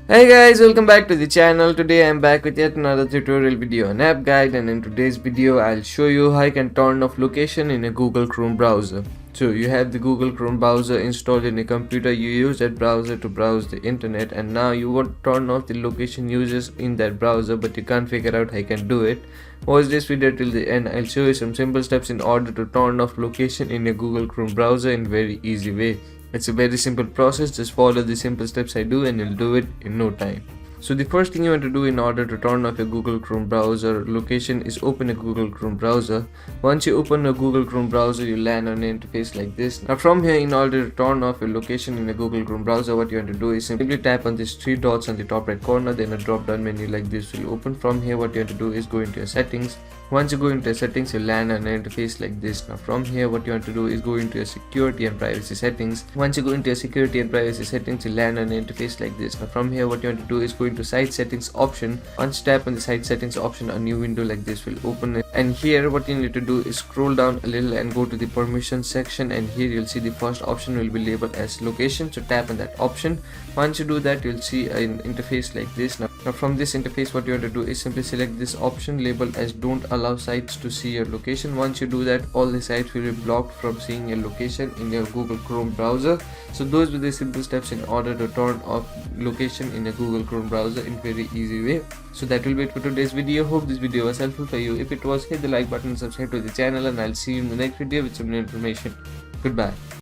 Hey guys, welcome back to the channel. Today I am back with yet another tutorial video and app guide, and in today's video I'll show you how you can turn off location in a Google Chrome browser. So you have the Google Chrome browser installed in a computer, you use that browser to browse the internet, and now you want to turn off the location users in that browser but you can't figure out how you can do it. Watch this video till the end. I'll show you some simple steps in order to turn off location in a Google Chrome browser in very easy way. It's a very simple process, just follow the simple steps I do and you'll do it in no time. So the first thing you want to do in order to turn off your Google Chrome browser location is open a Google Chrome browser. Once you open a Google Chrome browser, you land on an interface like this. Now from here, in order to turn off your location in a Google Chrome browser, what you want to do is simply tap on these three dots on the top right corner, then a drop down menu like this will open. From here, what you want to do is go into your settings. Once you go into your settings, you land on an interface like this. Now from here, what you want to do is go into your security and privacy settings. Once you go into your security and privacy settings, you land on an interface like this. Now from here, what you want to do is go into site settings option. Once you tap on the site settings option, a new window like this will open, and here what you need to do is scroll down a little and go to the permissions section, and here you'll see the first option will be labeled as location, so tap on that option. Once you do that, you'll see an interface like this. Now from this interface, what you want to do is simply select this option labeled as don't allow sites to see your location. Once you do that, all the sites will be blocked from seeing your location in your Google Chrome browser. So those were the simple steps in order to turn off location in a Google Chrome browser in very easy way. So that will be it for today's video. Hope this video was helpful for you. If it was, hit the like button, subscribe to the channel, and I'll see you in the next video with some new information. Goodbye.